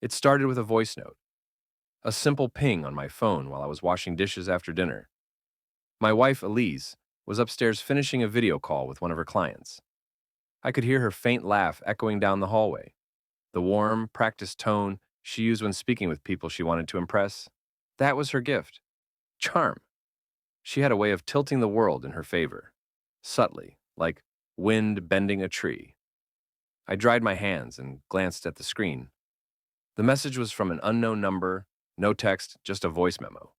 It started with a voice note, a simple ping on my phone while I was washing dishes after dinner. My wife, Elise, was upstairs finishing a video call with one of her clients. I could hear her faint laugh echoing down the hallway, the warm, practiced tone she used when speaking with people she wanted to impress. That was her gift. Charm. She had a way of tilting the world in her favor, subtly, like wind bending a tree. I dried my hands and glanced at the screen. The message was from an unknown number, no text, just a voice memo.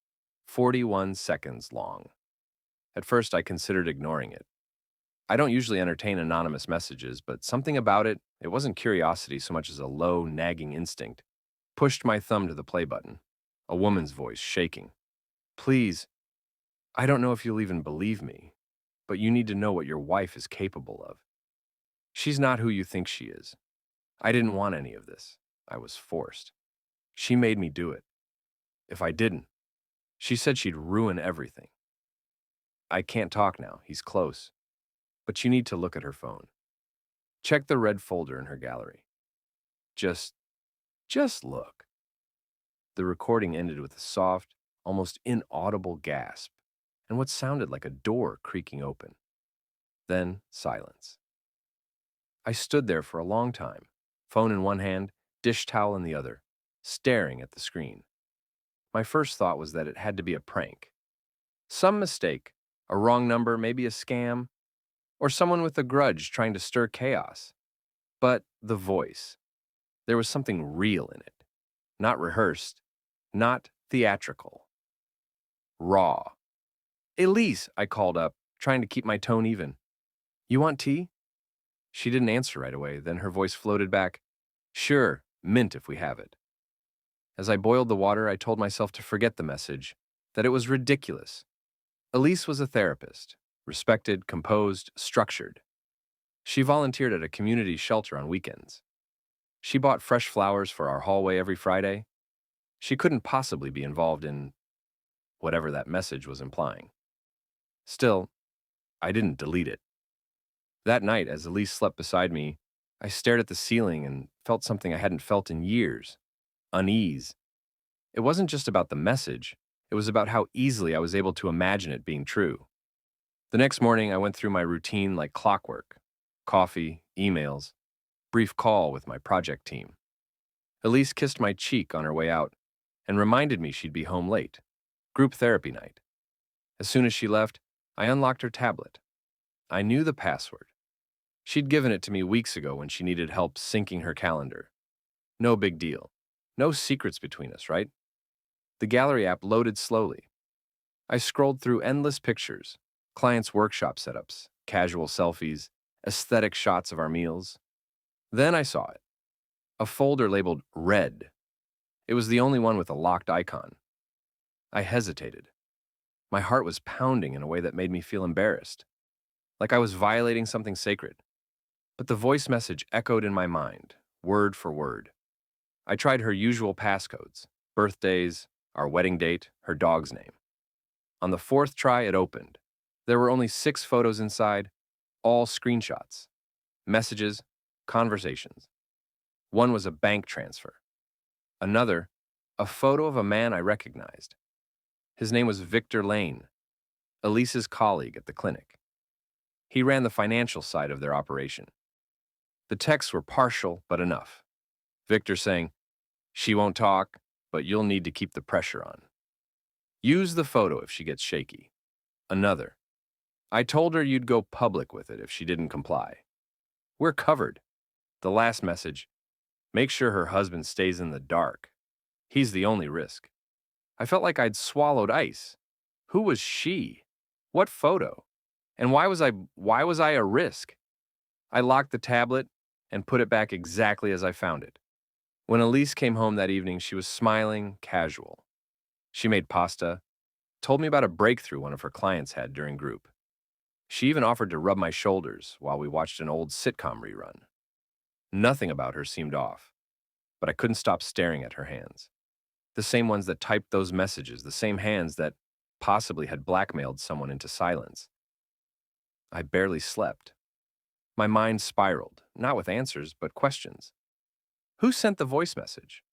41 seconds long. At first, I considered ignoring it. I don't usually entertain anonymous messages, but something about it wasn't curiosity so much as a low, nagging instinct, pushed my thumb to the play button. A woman's voice, shaking. Please, I don't know if you'll even believe me, but you need to know what your wife is capable of. She's not who you think she is. I didn't want any of this. I was forced. She made me do it. If I didn't, she said she'd ruin everything. I can't talk now. He's close. But you need to look at her phone. Check the red folder in her gallery. Just look. The recording ended with a soft, almost inaudible gasp, and what sounded like a door creaking open. Then silence. I stood there for a long time, phone in one hand, dish towel in the other, staring at the screen. My first thought was that it had to be a prank. Some mistake, a wrong number, maybe a scam, or someone with a grudge trying to stir chaos. But the voice, there was something real in it. Not rehearsed, not theatrical. Raw. Elise, I called up, trying to keep my tone even. You want tea? She didn't answer right away, then her voice floated back. Sure, mint if we have it. As I boiled the water, I told myself to forget the message, that it was ridiculous. Elise was a therapist, respected, composed, structured. She volunteered at a community shelter on weekends. She bought fresh flowers for our hallway every Friday. She couldn't possibly be involved in whatever that message was implying. Still, I didn't delete it. That night, as Elise slept beside me, I stared at the ceiling and felt something I hadn't felt in years. Unease. It wasn't just about the message, it was about how easily I was able to imagine it being true. The next morning, I went through my routine like clockwork. Coffee, emails, brief call with my project team. Elise kissed my cheek on her way out and reminded me she'd be home late. Group therapy night. As soon as she left, I unlocked her tablet. I knew the password. She'd given it to me weeks ago when she needed help syncing her calendar. No big deal. No secrets between us, right? The gallery app loaded slowly. I scrolled through endless pictures, clients' workshop setups, casual selfies, aesthetic shots of our meals. Then I saw it. A folder labeled Red. It was the only one with a locked icon. I hesitated. My heart was pounding in a way that made me feel embarrassed, like I was violating something sacred. But the voice message echoed in my mind, word for word. I tried her usual passcodes, birthdays, our wedding date, her dog's name. On the fourth try, it opened. There were only 6 photos inside, all screenshots, messages, conversations. One was a bank transfer. Another, a photo of a man I recognized. His name was Victor Lane, Elise's colleague at the clinic. He ran the financial side of their operation. The texts were partial, but enough. Victor saying, "She won't talk, but you'll need to keep the pressure on. Use the photo if she gets shaky." Another, "I told her you'd go public with it if she didn't comply. We're covered." The last message, "Make sure her husband stays in the dark. He's the only risk." I felt like I'd swallowed ice. Who was she? What photo? And why was I a risk? I locked the tablet and put it back exactly as I found it. When Elise came home that evening, she was smiling, casual. She made pasta, told me about a breakthrough one of her clients had during group. She even offered to rub my shoulders while we watched an old sitcom rerun. Nothing about her seemed off, but I couldn't stop staring at her hands. The same ones that typed those messages, the same hands that possibly had blackmailed someone into silence. I barely slept. My mind spiraled, not with answers, but questions. Who sent the voice message?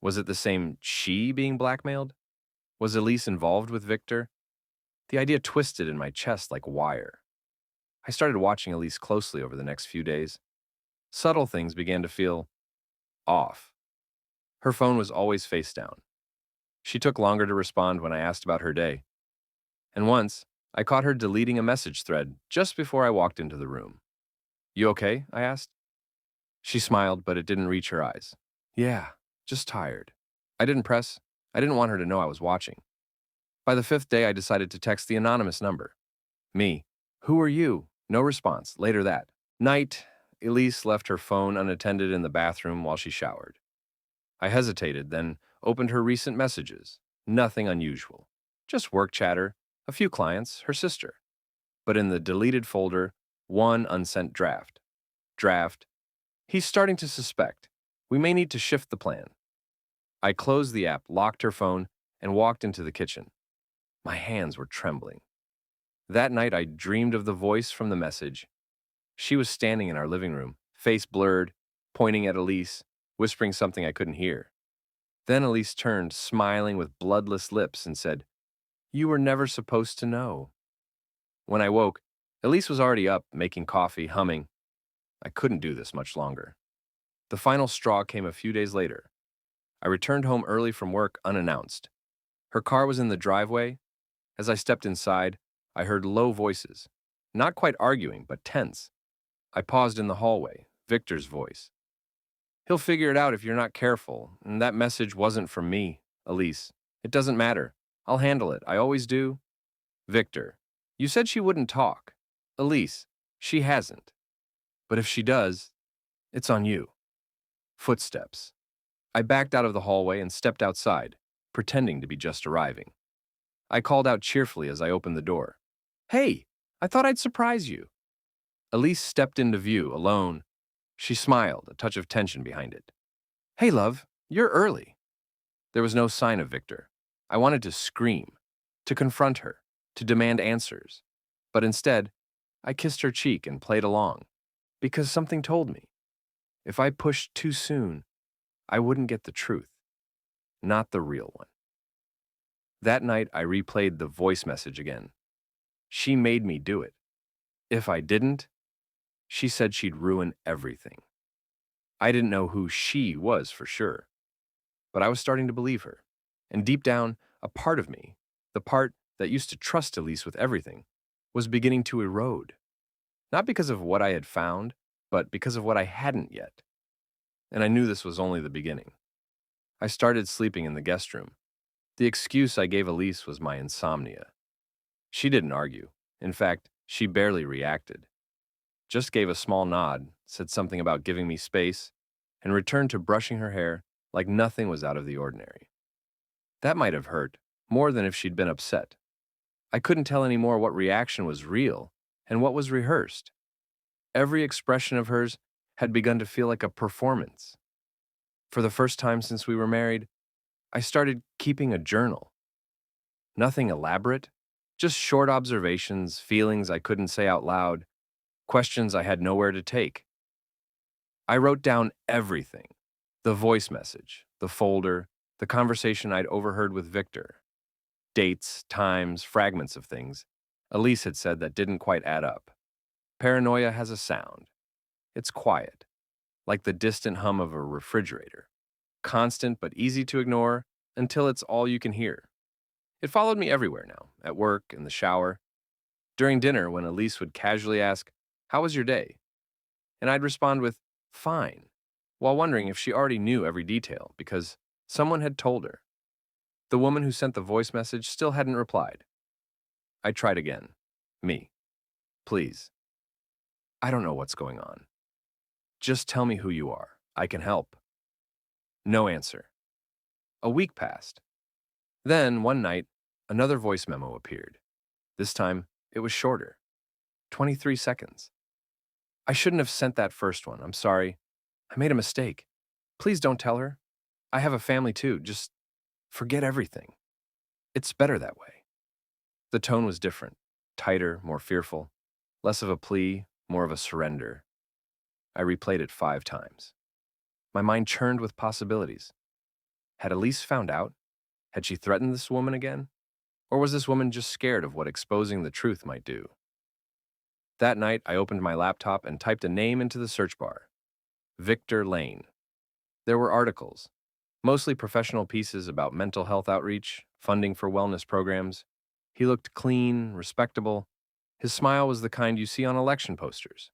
Was it the same she being blackmailed? Was Elise involved with Victor? The idea twisted in my chest like wire. I started watching Elise closely over the next few days. Subtle things began to feel off. Her phone was always face down. She took longer to respond when I asked about her day. And once, I caught her deleting a message thread just before I walked into the room. "You okay?" I asked. She smiled, but it didn't reach her eyes. "Yeah, just tired." I didn't press. I didn't want her to know I was watching. By the fifth day, I decided to text the anonymous number. "Me. Who are you?" No response. Later that night, Elise left her phone unattended in the bathroom while she showered. I hesitated, then opened her recent messages. Nothing unusual. Just work chatter, a few clients, her sister. But in the deleted folder, one unsent draft. Draft. He's starting to suspect. We may need to shift the plan. I closed the app, locked her phone, and walked into the kitchen. My hands were trembling. That night, I dreamed of the voice from the message. She was standing in our living room, face blurred, pointing at Elise, whispering something I couldn't hear. Then Elise turned, smiling with bloodless lips, and said, "You were never supposed to know." When I woke, Elise was already up, making coffee, humming. I couldn't do this much longer. The final straw came a few days later. I returned home early from work unannounced. Her car was in the driveway. As I stepped inside, I heard low voices, not quite arguing, but tense. I paused in the hallway, Victor's voice. "He'll figure it out if you're not careful, and that message wasn't from me, Elise. It doesn't matter. I'll handle it. I always do." Victor, "You said she wouldn't talk." Elise, "She hasn't. But if she does, it's on you." Footsteps. I backed out of the hallway and stepped outside, pretending to be just arriving. I called out cheerfully as I opened the door. "Hey, I thought I'd surprise you." Elise stepped into view, alone. She smiled, a touch of tension behind it. "Hey, love, you're early." There was no sign of Victor. I wanted to scream, to confront her, to demand answers. But instead, I kissed her cheek and played along, because something told me, if I pushed too soon, I wouldn't get the truth, not the real one. That night, I replayed the voice message again. She made me do it. If I didn't, she said she'd ruin everything. I didn't know who she was for sure, but I was starting to believe her. And deep down, a part of me, the part that used to trust Elise with everything, was beginning to erode. Not because of what I had found, but because of what I hadn't yet. And I knew this was only the beginning. I started sleeping in the guest room. The excuse I gave Elise was my insomnia. She didn't argue. In fact, she barely reacted. Just gave a small nod, said something about giving me space, and returned to brushing her hair like nothing was out of the ordinary. That might have hurt, more than if she'd been upset. I couldn't tell anymore what reaction was real and what was rehearsed. Every expression of hers had begun to feel like a performance. For the first time since we were married, I started keeping a journal. Nothing elaborate, just short observations, feelings I couldn't say out loud, questions I had nowhere to take. I wrote down everything: the voice message, the folder, the conversation I'd overheard with Victor, dates, times, fragments of things Elise had said that didn't quite add up. Paranoia has a sound. It's quiet, like the distant hum of a refrigerator, constant but easy to ignore until it's all you can hear. It followed me everywhere now, at work, in the shower, during dinner when Elise would casually ask, "How was your day?" And I'd respond with, "Fine," while wondering if she already knew every detail because someone had told her. The woman who sent the voice message still hadn't replied. I tried again. "Me. Please. I don't know what's going on. Just tell me who you are. I can help." No answer. A week passed. Then, one night, another voice memo appeared. This time, it was shorter. 23 seconds. "I shouldn't have sent that first one. I'm sorry. I made a mistake. Please don't tell her. I have a family too. Just forget everything. It's better that way." The tone was different, tighter, more fearful, less of a plea, more of a surrender. I replayed it 5 times. My mind churned with possibilities. Had Elise found out? Had she threatened this woman again? Or was this woman just scared of what exposing the truth might do? That night, I opened my laptop and typed a name into the search bar. Victor Lane. There were articles, mostly professional pieces about mental health outreach, funding for wellness programs. He looked clean, respectable. His smile was the kind you see on election posters.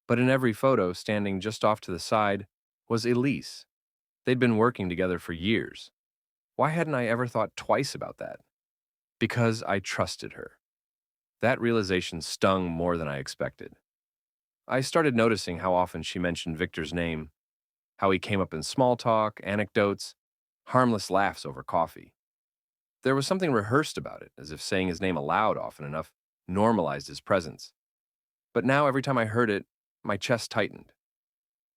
But in every photo, standing just off to the side, was Elise. They'd been working together for years. Why hadn't I ever thought twice about that? Because I trusted her. That realization stung more than I expected. I started noticing how often she mentioned Victor's name, how he came up in small talk, anecdotes, harmless laughs over coffee. There was something rehearsed about it, as if saying his name aloud often enough normalized his presence. But now every time I heard it, my chest tightened.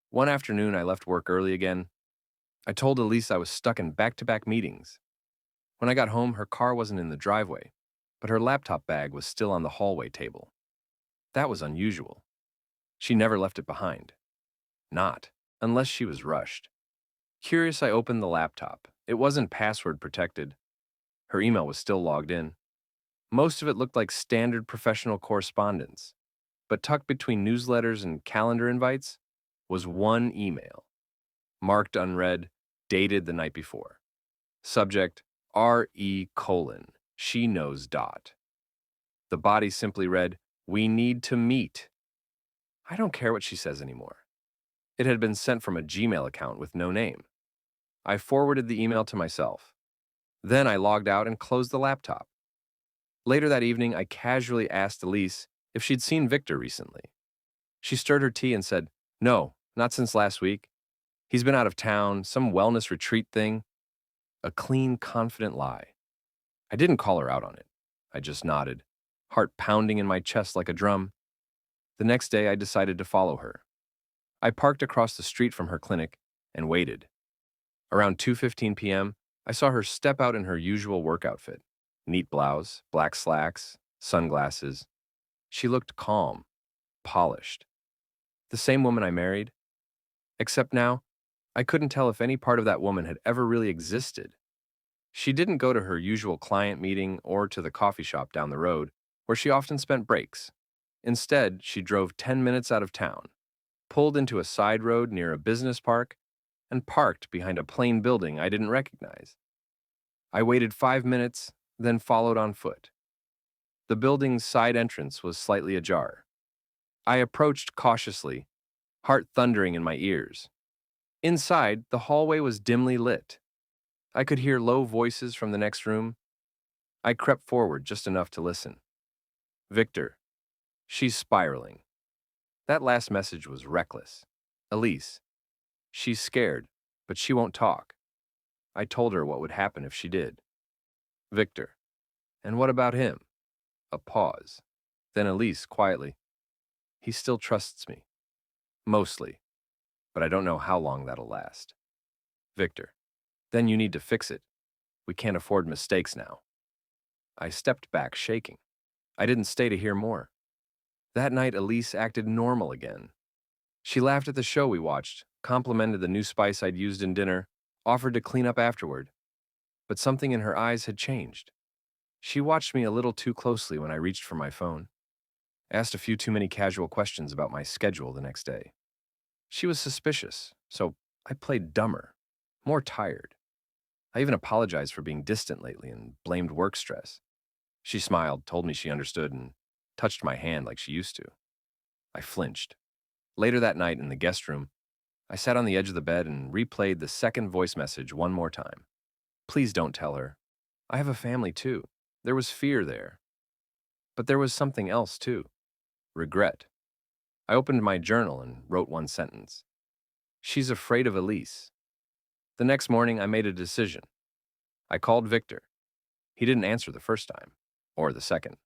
One afternoon, I left work early again. I told Elise I was stuck in back-to-back meetings. When I got home, her car wasn't in the driveway, but her laptop bag was still on the hallway table. That was unusual. She never left it behind. Not unless she was rushed. Curious, I opened the laptop. It wasn't password protected. Her email was still logged in. Most of it looked like standard professional correspondence, but tucked between newsletters and calendar invites was one email, marked unread, dated the night before. Subject, R.E. : she knows dot. The body simply read, "We need to meet." I don't care what she says anymore. It had been sent from a Gmail account with no name. I forwarded the email to myself. Then I logged out and closed the laptop. Later that evening, I casually asked Elise if she'd seen Victor recently. She stirred her tea and said, "No, not since last week. He's been out of town, some wellness retreat thing." A clean, confident lie. I didn't call her out on it. I just nodded, heart pounding in my chest like a drum. The next day, I decided to follow her. I parked across the street from her clinic and waited. Around 2:15 p.m., I saw her step out in her usual work outfit. Neat blouse, black slacks, sunglasses. She looked calm, polished. The same woman I married. Except now, I couldn't tell if any part of that woman had ever really existed. She didn't go to her usual client meeting or to the coffee shop down the road, where she often spent breaks. Instead, she drove 10 minutes out of town, pulled into a side road near a business park, and parked behind a plain building I didn't recognize. I waited 5 minutes, then followed on foot. The building's side entrance was slightly ajar. I approached cautiously, heart thundering in my ears. Inside, the hallway was dimly lit. I could hear low voices from the next room. I crept forward just enough to listen. "Victor, she's spiraling." That last message was reckless. "Elise, she's scared, but she won't talk." I told her what would happen if she did. "Victor, and what about him?" A pause. Then Elise, quietly, "He still trusts me. Mostly. But I don't know how long that'll last." "Victor, then you need to fix it. We can't afford mistakes now." I stepped back, shaking. I didn't stay to hear more. That night, Elise acted normal again. She laughed at the show we watched, complimented the new spice I'd used in dinner, offered to clean up afterward. But something in her eyes had changed. She watched me a little too closely when I reached for my phone, asked a few too many casual questions about my schedule the next day. She was suspicious, so I played dumber, more tired. I even apologized for being distant lately and blamed work stress. She smiled, told me she understood, and touched my hand like she used to. I flinched. Later that night in the guest room, I sat on the edge of the bed and replayed the second voice message one more time. "Please don't tell her. I have a family too." There was fear there. But there was something else too. Regret. I opened my journal and wrote one sentence. "She's afraid of Elise." The next morning, I made a decision. I called Victor. He didn't answer the first time, or the second.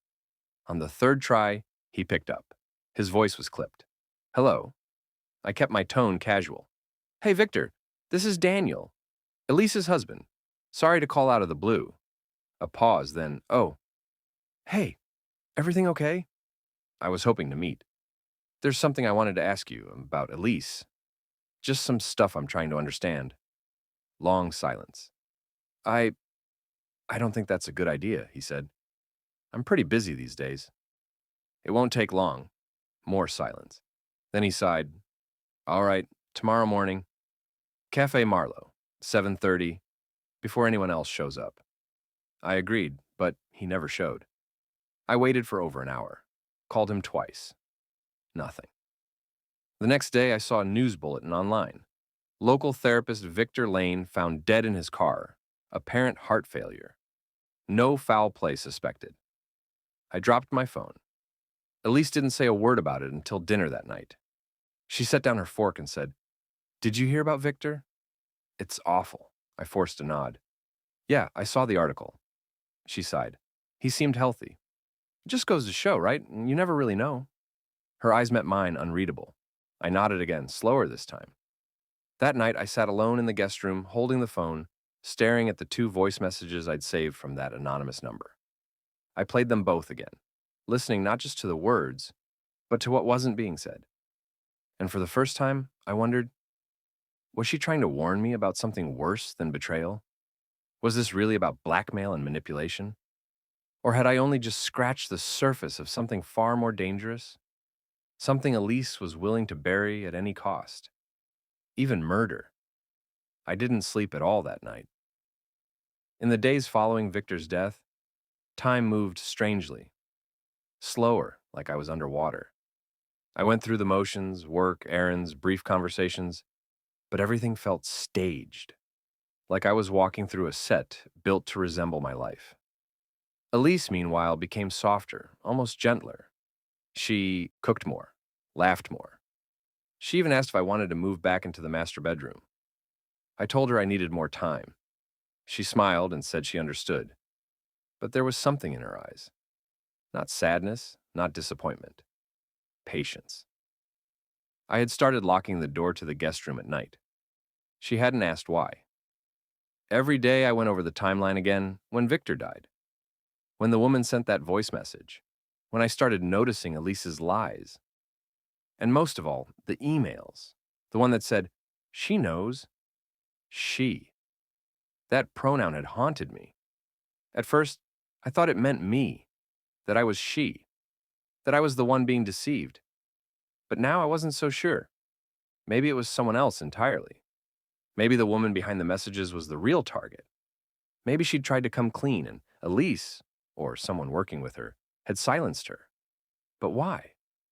On the third try, he picked up. His voice was clipped. "Hello." I kept my tone casual. "Hey, Victor, this is Daniel, Elise's husband. Sorry to call out of the blue." A pause, then, "Oh, hey, everything okay?" I was hoping to meet. "There's something I wanted to ask you about Elise. Just some stuff I'm trying to understand." Long silence. I I don't think that's a good idea, he said. I'm pretty busy these days. It won't take long. More silence. Then he sighed. All right, tomorrow morning, Cafe Marlowe, 7:30, before anyone else shows up. I agreed, but he never showed. I waited for over an hour. Called him twice. Nothing. The next day, I saw a news bulletin online. Local therapist Victor Lane found dead in his car, apparent heart failure. No foul play suspected. I dropped my phone. Elise didn't say a word about it until dinner that night. She set down her fork and said, Did you hear about Victor? It's awful. I forced a nod. Yeah, I saw the article. She sighed. He seemed healthy. It just goes to show, right? You never really know. Her eyes met mine, unreadable. I nodded again, slower this time. That night, I sat alone in the guest room, holding the phone, staring at the 2 voice messages I'd saved from that anonymous number. I played them both again, listening not just to the words, but to what wasn't being said. And for the first time, I wondered, was she trying to warn me about something worse than betrayal? Was this really about blackmail and manipulation? Or had I only just scratched the surface of something far more dangerous? Something Elise was willing to bury at any cost. Even murder. I didn't sleep at all that night. In the days following Victor's death, time moved strangely. Slower, like I was underwater. I went through the motions, work, errands, brief conversations, but everything felt staged, like I was walking through a set built to resemble my life. Elise, meanwhile, became softer, almost gentler. She cooked more, laughed more. She even asked if I wanted to move back into the master bedroom. I told her I needed more time. She smiled and said she understood. But there was something in her eyes. Not sadness, not disappointment. Patience. I had started locking the door to the guest room at night. She hadn't asked why. Every day I went over the timeline again when Victor died. When the woman sent that voice message. When I started noticing Elise's lies. And most of all, the emails. The one that said, she knows. She. That pronoun had haunted me. At first, I thought it meant me, that I was she, that I was the one being deceived. But now I wasn't so sure. Maybe it was someone else entirely. Maybe the woman behind the messages was the real target. Maybe she'd tried to come clean and Elise, or someone working with her, had silenced her. But why?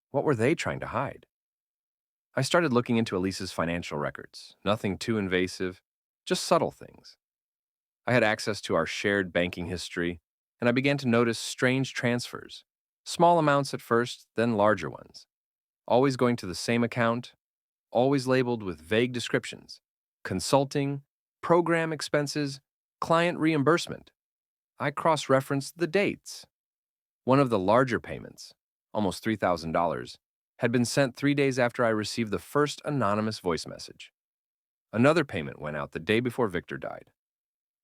What were they trying to hide? I started looking into Elise's financial records. Nothing too invasive, just subtle things. I had access to our shared banking history, and I began to notice strange transfers. Small amounts at first, then larger ones. Always going to the same account, always labeled with vague descriptions. Consulting, program expenses, client reimbursement. I cross-referenced the dates. One of the larger payments, almost $3,000, had been sent 3 days after I received the first anonymous voice message. Another payment went out the day before Victor died.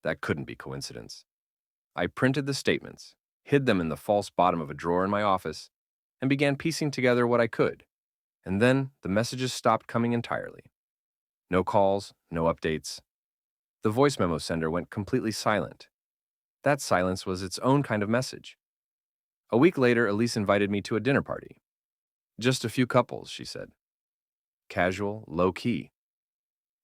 That couldn't be coincidence. I printed the statements, hid them in the false bottom of a drawer in my office, and began piecing together what I could. And then the messages stopped coming entirely. No calls, no updates. The voice memo sender went completely silent. That silence was its own kind of message. A week later, Elise invited me to a dinner party. Just a few couples, she said. Casual, low-key.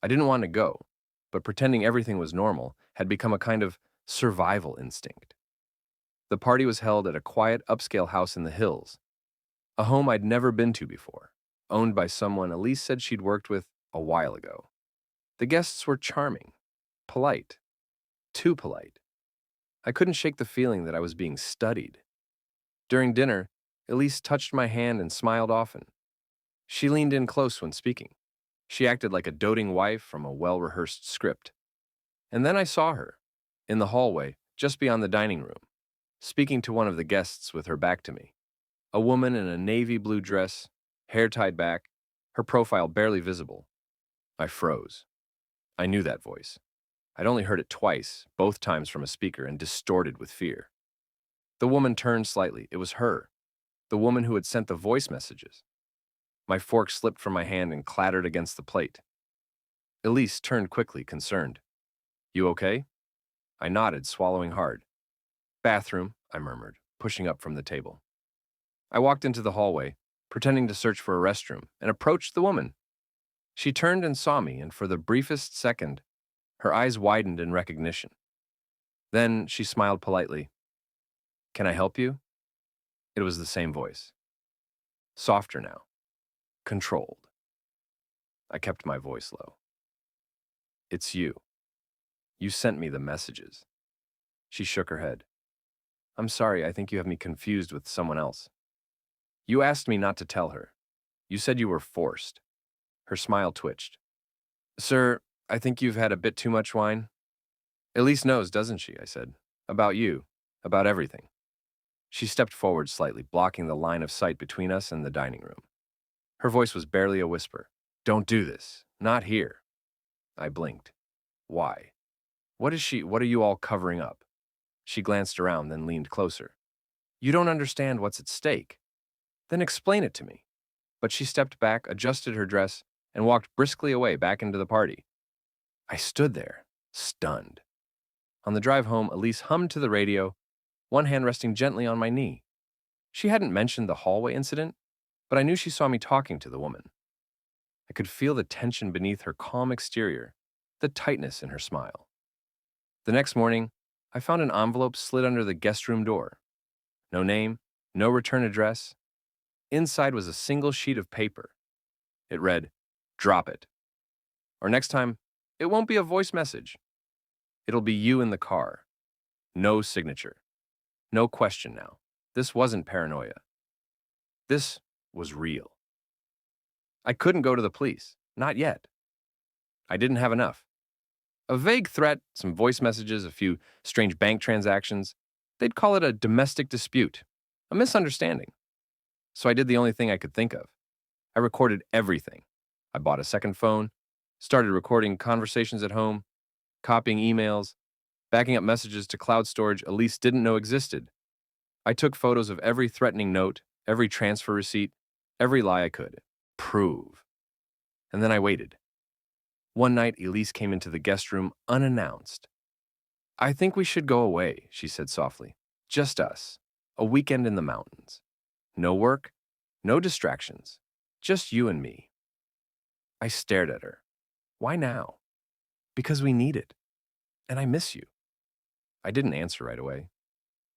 I didn't want to go, but pretending everything was normal had become a kind of survival instinct. The party was held at a quiet, upscale house in the hills, a home I'd never been to before, owned by someone Elise said she'd worked with a while ago. The guests were charming, polite, too polite. I couldn't shake the feeling that I was being studied. During dinner, Elise touched my hand and smiled often. She leaned in close when speaking. She acted like a doting wife from a well-rehearsed script. And then I saw her, in the hallway, just beyond the dining room, speaking to one of the guests with her back to me. A woman in a navy blue dress, hair tied back, her profile barely visible. I froze. I knew that voice. I'd only heard it twice, both times from a speaker and distorted with fear. The woman turned slightly. It was her, the woman who had sent the voice messages. My fork slipped from my hand and clattered against the plate. Elise turned quickly, concerned. You okay? I nodded, swallowing hard. Bathroom, I murmured, pushing up from the table. I walked into the hallway, pretending to search for a restroom, and approached the woman. She turned and saw me, and for the briefest second, her eyes widened in recognition. Then she smiled politely. Can I help you? It was the same voice. Softer now. Controlled. I kept my voice low. It's you. You sent me the messages. She shook her head. I'm sorry, I think you have me confused with someone else. You asked me not to tell her. You said you were forced. Her smile twitched. Sir, I think you've had a bit too much wine. Elise knows, doesn't she? I said. About you. About everything. She stepped forward slightly, blocking the line of sight between us and the dining room. Her voice was barely a whisper. Don't do this. Not here. I blinked. Why? What are you all covering up? She glanced around, then leaned closer. You don't understand what's at stake. Then explain it to me. But she stepped back, adjusted her dress, and walked briskly away back into the party. I stood there, stunned. On the drive home, Elise hummed to the radio, one hand resting gently on my knee. She hadn't mentioned the hallway incident, but I knew she saw me talking to the woman. I could feel the tension beneath her calm exterior, the tightness in her smile. The next morning, I found an envelope slid under the guest room door. No name, no return address. Inside was a single sheet of paper. It read, "Drop it. Or next time, it won't be a voice message. It'll be you in the car. No signature. No question now. This wasn't paranoia. This was real. I couldn't go to the police. Not yet. I didn't have enough. A vague threat, some voice messages, a few strange bank transactions. They'd call it a domestic dispute, a misunderstanding. So I did the only thing I could think of. I recorded everything. I bought a second phone, started recording conversations at home, copying emails, backing up messages to cloud storage Elise didn't know existed. I took photos of every threatening note, every transfer receipt, every lie I could. Prove. And then I waited. One night, Elise came into the guest room unannounced. I think we should go away, she said softly. Just us. A weekend in the mountains. No work, no distractions. Just you and me. I stared at her. Why now? Because we need it. And I miss you. I didn't answer right away.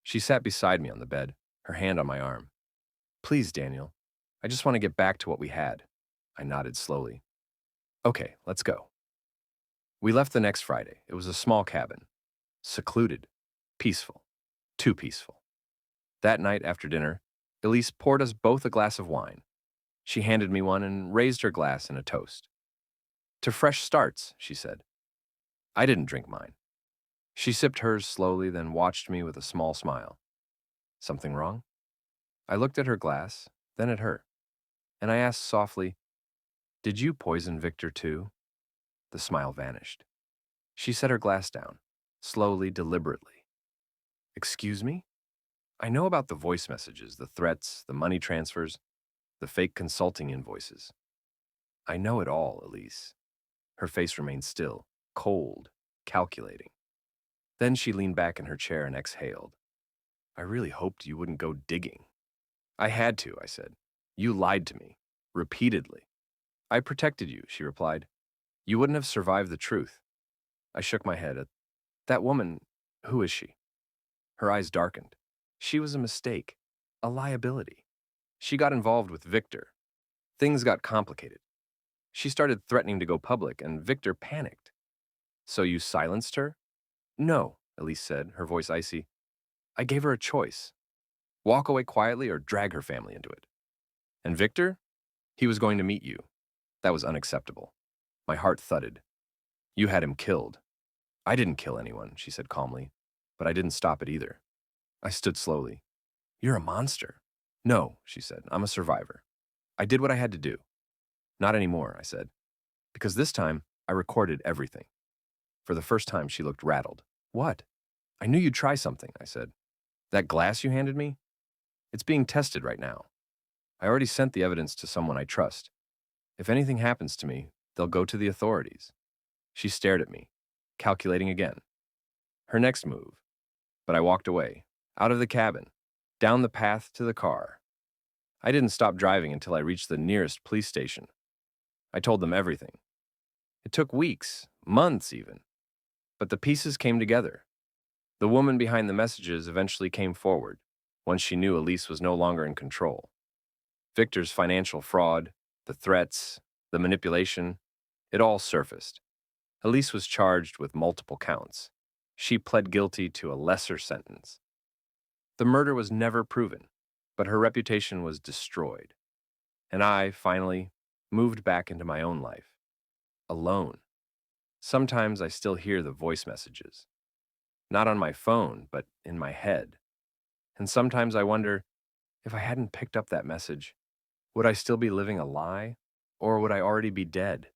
She sat beside me on the bed, her hand on my arm. Please, Daniel. I just want to get back to what we had. I nodded slowly. Okay, let's go. We left the next Friday. It was a small cabin. Secluded. Peaceful. Too peaceful. That night after dinner, Elise poured us both a glass of wine. She handed me one and raised her glass in a toast. To fresh starts, she said. I didn't drink mine. She sipped hers slowly, then watched me with a small smile. Something wrong? I looked at her glass, then at her, and I asked softly, Did you poison Victor too? The smile vanished. She set her glass down, slowly, deliberately. Excuse me? I know about the voice messages, the threats, the money transfers, the fake consulting invoices. I know it all, Elise. Her face remained still, cold, calculating. Then she leaned back in her chair and exhaled. I really hoped you wouldn't go digging. I had to, I said. You lied to me, repeatedly. I protected you, she replied. You wouldn't have survived the truth. I shook my head at that woman. Who is she? Her eyes darkened. She was a mistake, a liability. She got involved with Victor. Things got complicated. She started threatening to go public, and Victor panicked. So you silenced her? No, Elise said, her voice icy. I gave her a choice. Walk away quietly or drag her family into it. And Victor? He was going to meet you. That was unacceptable. My heart thudded. You had him killed. I didn't kill anyone, she said calmly, but I didn't stop it either. I stood slowly. You're a monster. No, she said, I'm a survivor. I did what I had to do. Not anymore, I said, because this time I recorded everything. For the first time, she looked rattled. What? I knew you'd try something, I said. That glass you handed me? It's being tested right now. I already sent the evidence to someone I trust. If anything happens to me, they'll go to the authorities. She stared at me. calculating again. Her next move. But I walked away, out of the cabin, down the path to the car. I didn't stop driving until I reached the nearest police station. I told them everything. It took weeks, months even, but the pieces came together. The woman behind the messages eventually came forward once she knew Elise was no longer in control. Victor's financial fraud, the threats, the manipulation, it all surfaced. Elise was charged with multiple counts. She pled guilty to a lesser sentence. The murder was never proven, but her reputation was destroyed. And I, finally, moved back into my own life. Alone. Sometimes I still hear the voice messages. Not on my phone, but in my head. And sometimes I wonder, if I hadn't picked up that message, would I still be living a lie? Or would I already be dead?